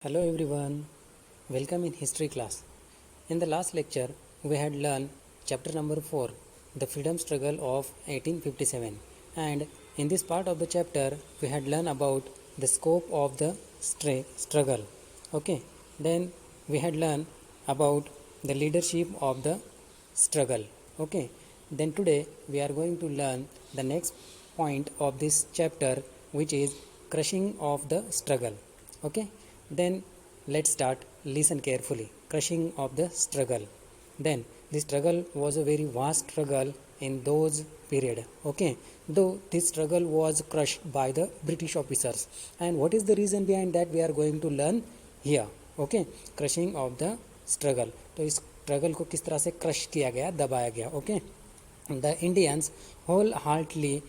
Hello everyone, welcome in history class. In the last lecture, we had learned chapter number 4, the freedom struggle of 1857. And in this part of the chapter, we had learned about the scope of the struggle. Okay, then we had learned about the leadership of the struggle. Okay, then today we are going to learn the next point of this chapter, which is crushing of the struggle. Okay, then let's start. Listen carefully. Crushing of the struggle. Then the struggle was a very vast struggle in those period. Okay, though this struggle was crushed by the British officers, and what is the reason behind that we are going to learn here. Okay, crushing of the struggle. तो इस struggle को किस तरह से crush किया गया, दबाया गया. Okay, the Indians wholeheartedly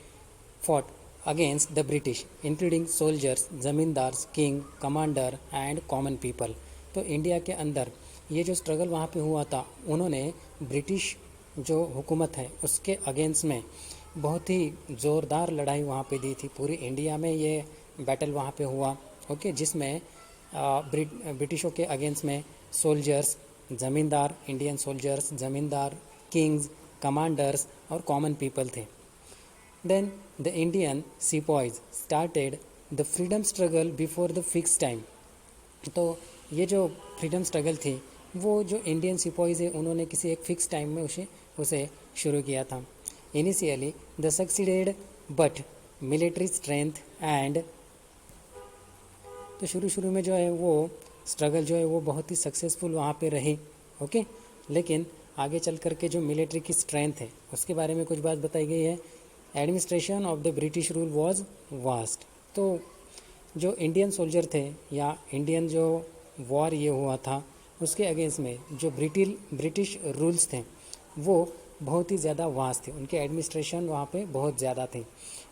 fought against the British, including soldiers, zamindars, king, commander and common people. तो इंडिया के अंदर ये जो स्ट्रगल वहाँ पे हुआ था, उन्होंने ब्रिटिश जो हुकूमत है उसके अगेंस्ट में बहुत ही ज़ोरदार लड़ाई वहाँ पे दी थी. पूरी इंडिया में ये बैटल वहाँ पे हुआ. ओके, जिसमें ब्रिटिशों के अगेंस्ट में सोल्जर्स, ज़मींदार, इंडियन सोल्जर्स, ज़मींदार, किंग्स, कमांडर्स और कॉमन पीपल थे. Then the Indian sepoys started the freedom struggle before the fixed time. तो ये जो फ्रीडम स्ट्रगल थी वो जो इंडियन सिपॉइज है उन्होंने किसी एक फिक्स टाइम में उसे शुरू किया था. Initially the succeeded but military strength and, तो शुरू में जो है वो स्ट्रगल जो है वो बहुत ही सक्सेसफुल वहाँ पे रही. ओके, लेकिन आगे चल कर के जो मिलिट्री की स्ट्रेंथ है उसके बारे में कुछ बात बताई गई है. Administration of the British rule was vast. तो जो इंडियन सोल्जर थे या इंडियन जो वॉर ये हुआ था उसके अगेंस्ट में जो ब्रिटिश रूल्स थे वो बहुत ही ज़्यादा वास्ट थे. उनके एडमिनिस्ट्रेशन वहाँ पे बहुत ज़्यादा थे.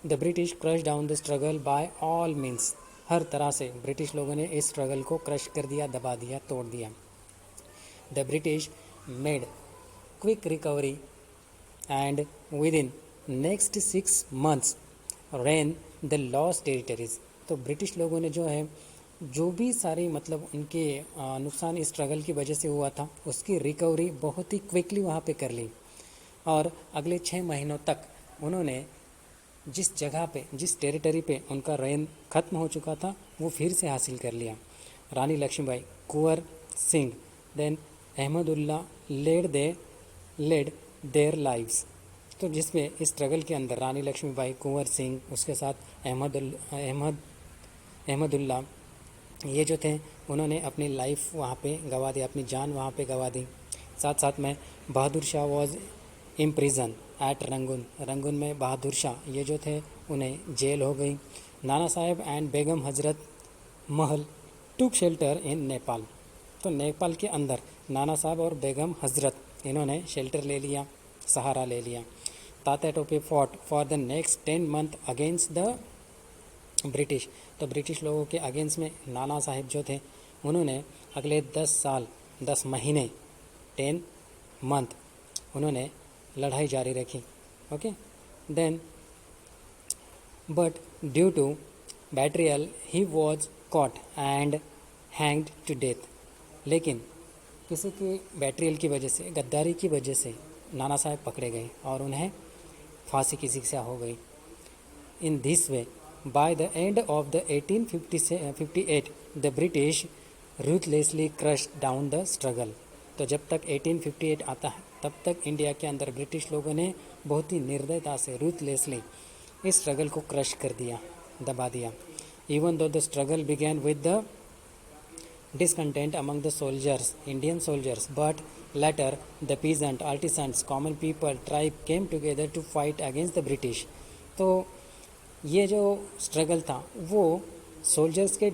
The British crush down the struggle by all means. हर तरह से ब्रिटिश लोगों ने इस स्ट्रगल को क्रश कर दिया, दबा दिया, तोड़ दिया. The British made quick recovery and with in next 6 months rain the lost territories. तो ब्रिटिश लोगों ने जो है जो भी सारी मतलब उनके नुकसान इस स्ट्रगल की वजह से हुआ था उसकी रिकवरी बहुत ही क्विकली वहाँ पे कर ली. और अगले 6 महीनों तक उन्होंने जिस जगह पे, जिस टेरिटरी पे उनका रेन ख़त्म हो चुका था वो फिर से हासिल कर लिया. Rani Lakshmibai, Kunwar Singh, then Ahmadullah led their lives. तो जिसमें इस स्ट्रगल के अंदर रानी लक्ष्मीबाई, कुंवर सिंह, उसके साथ अहमदुल्ला ये जो थे उन्होंने अपनी लाइफ वहाँ पे गंवा दी, अपनी जान वहाँ पे गंवा दी. साथ में Bahadur Shah was imprison at Rangoon में बहादुर शाह ये जो थे उन्हें जेल हो गई. Nana Saheb and Begum Hazrat Mahal took shelter in Nepal. तो नेपाल के अंदर नाना साहब और बेगम हजरत इन्होंने शेल्टर ले लिया, सहारा ले लिया. Tatya Tope fought for the next 10 months against the British. तो ब्रिटिश लोगों के अगेंस्ट में नाना साहिब जो थे उन्होंने अगले 10 साल, 10 महीने, 10 month उन्होंने लड़ाई जारी रखी. Okay, then but due to betrayal he was caught and hanged to death. लेकिन किसी की बैट्रियल की वजह से, गद्दारी की वजह से नाना साहब पकड़े गए और उन्हें फांसी की शिक्षा हो गई. In this way by the end of the 1858 the British ruthlessly crush down the struggle. तो जब तक 1858 आता है तब तक इंडिया के अंदर ब्रिटिश लोगों ने बहुत ही निर्दयता से, रूथलेसली इस स्ट्रगल को क्रश कर दिया, दबा दिया. Even though the struggle began with the discontent among the soldiers, Indian soldiers, but later the peasant, artisans, common people, tribe came together to fight against the British. तो ये जो struggle था वो सोल्जर्स के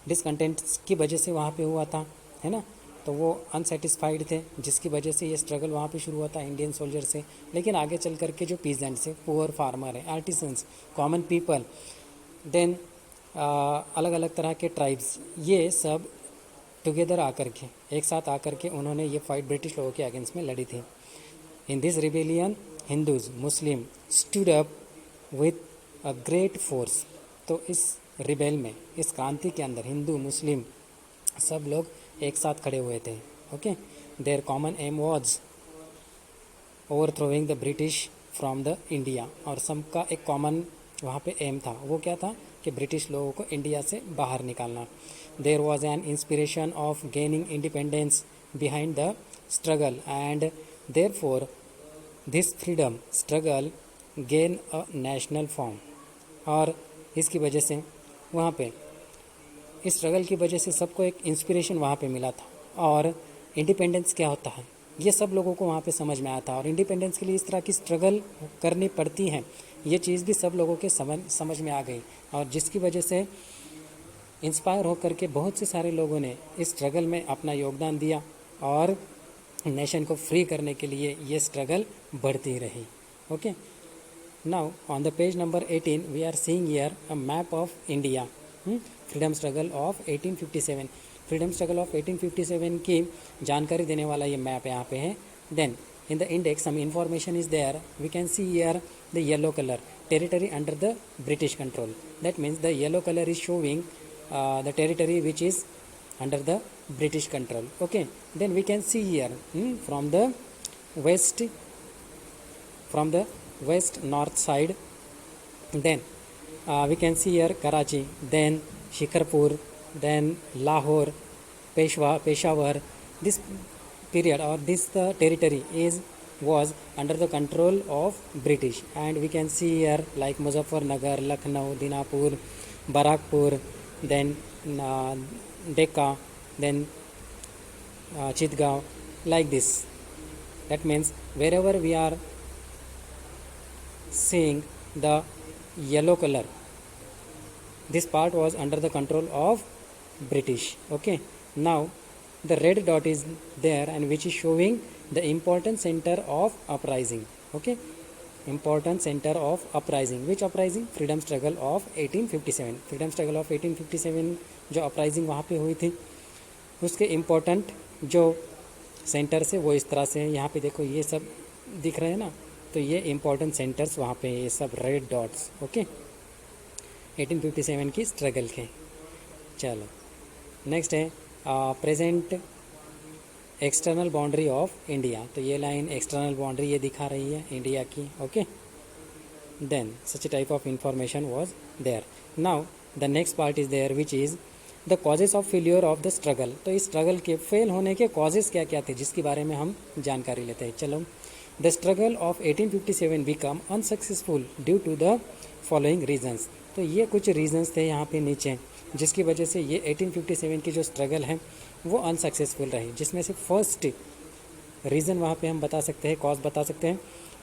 डिसकंटेंट की वजह से वहाँ पे हुआ था, है ना. तो वो अनसेटिस्फाइड थे जिसकी वजह से ये स्ट्रगल वहाँ पे शुरू हुआ था इंडियन सोल्जर से. लेकिन आगे चल कर के जो पीजेंट्स है, पुअर फार्मर है, आर्टिसंस, कॉमन पीपल, देन अलग अलग तरह के ट्राइब्स, ये सब टुगेदर आकर के, एक साथ आकर के उन्होंने ये फाइट ब्रिटिश लोगों के अगेंस्ट में लड़ी थी. In this rebellion Hindus, Muslim stood up with a great force. तो इस रिबेल में, इस क्रांति के अंदर हिंदू मुस्लिम सब लोग एक साथ खड़े हुए थे। Okay, their common aim was overthrowing the British from the India, और सबका एक कॉमन वहाँ पे एम था, वो क्या था कि ब्रिटिश लोगों को इंडिया से बाहर निकालना। There was an inspiration of gaining independence behind the struggle and therefore this freedom struggle gain a national form, और इसकी वजह से वहाँ पे इस स्ट्रगल की वजह से सबको एक इंस्पिरेशन वहाँ पे मिला था, और इंडिपेंडेंस क्या होता है ये सब लोगों को वहाँ पे समझ में आया था, और इंडिपेंडेंस के लिए इस तरह की स्ट्रगल करनी पड़ती है ये चीज़ भी सब लोगों के समझ में आ गई, और जिसकी वजह से इंस्पायर होकर के बहुत से सारे लोगों ने इस स्ट्रगल में अपना योगदान दिया, और नेशन को फ्री करने के लिए ये स्ट्रगल बढ़ती रही। Okay, now on the page number 18 we are seeing here a map of India, freedom struggle of 1857। Freedom struggle of 1857 की जानकारी देने वाला ये मैप यहाँ पे है। Then in the index some information is there, we can see here the yellow color, territory under the British control. That means the yellow color is showing the territory which is under the British control. Okay, then we can see here from the west north side, then we can see here Karachi, then Shikarpur, then Lahore, Peshawar. This period or this territory was under the control of British, and we can see here like Muzaffarnagar, Lucknow, Dinapur, Barakpur, then Decca, then Chitgaon, like this. That means wherever we are seeing the yellow color, this part was under the control of British. Okay, now the red dot is there and which is showing the important center of uprising. Okay, important center of uprising. Which uprising? Freedom struggle of 1857. freedom struggle of 1857 जो uprising वहाँ पे हुई थी उसके important जो centre से वो इस तरह से यहाँ पे देखो ये सब दिख रहे हैं ना, तो ये important सेंटर्स वहाँ पे ये सब रेड डॉट्स। ओके, 1857 की स्ट्रगल के। चलो नेक्स्ट है present external boundary of India, तो ये लाइन एक्सटर्नल बाउंड्री ये दिखा रही है इंडिया की। Okay, then such type of information was there. Now the next part is there which is the causes of failure of the struggle, तो इस struggle के फेल होने के कॉजेज क्या क्या थे जिसके बारे में हम जानकारी लेते हैं। चलो, the struggle of 1857 become unsuccessful due to the following reasons, तो ये कुछ रीजन्स थे यहाँ पे नीचे जिसकी वजह से ये 1857 की जो स्ट्रगल है वो अनसक्सेसफुल रही, जिसमें से फर्स्ट रीज़न वहाँ पे हम बता सकते हैं, कॉज बता सकते हैं,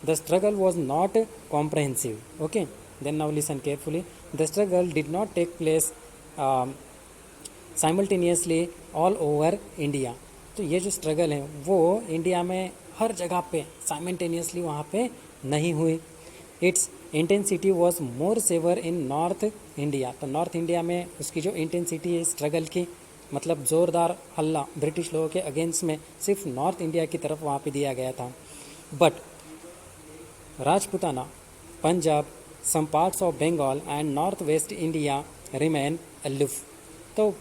the struggle was not comprehensive. Okay, then now listen carefully, the struggle did not take place simultaneously all over India, तो ये जो स्ट्रगल है वो इंडिया में हर जगह पे साइमल्टेनियसली वहाँ पे नहीं हुई। Its intensity was more severe in north India, तो नॉर्थ इंडिया में उसकी जो इंटेंसिटी है स्ट्रगल की, मतलब ज़ोरदार हल्ला ब्रिटिश लोगों के अगेंस्ट में सिर्फ नॉर्थ इंडिया की तरफ वहाँ पे दिया गया था। But Rajputana, Punjab, some parts of Bengal and north west India remain aloof, तो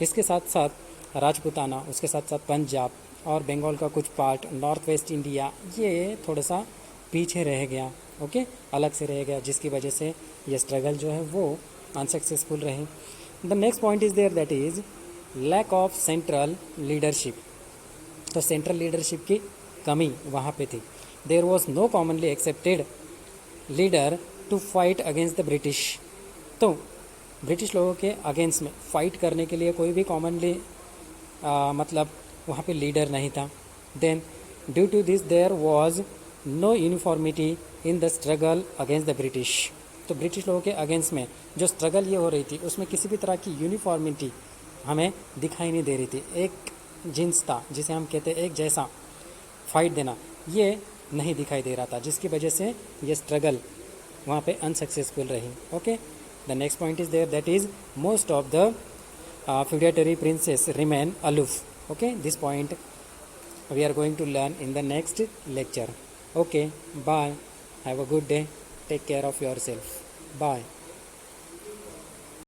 इसके साथ साथ राजपुताना, उसके साथ साथ पंजाब और बंगाल का कुछ पार्ट, नॉर्थ वेस्ट इंडिया, ये थोड़ा सा पीछे रह गया। ओके, अलग से रह गया, जिसकी वजह से ये स्ट्रगल जो है वो अनसक्सेसफुल रही। The next point is there that is lack of central leadership, तो सेंट्रल लीडरशिप की कमी वहाँ पे थी। There was no commonly accepted leader to fight against the British, तो ब्रिटिश लोगों के अगेंस्ट में फाइट करने के लिए कोई भी कॉमनली मतलब वहाँ पे लीडर नहीं था। Then due to this there was no uniformity in the struggle against the British, तो ब्रिटिश लोगों के अगेंस्ट में जो स्ट्रगल ये हो रही थी उसमें किसी भी तरह की यूनिफॉर्मिटी हमें दिखाई नहीं दे रही थी। एक जिन्स था जिसे हम कहते हैं एक जैसा फाइट देना, ये नहीं दिखाई दे रहा था, जिसकी वजह से ये स्ट्रगल वहाँ पे अनसक्सेसफुल रही। Okay, the next point is there that is most of the feudatory princes remain aloof. Okay, this point we are going to learn in the next lecture. Okay, bye, have a good day, take care of yourself, bye.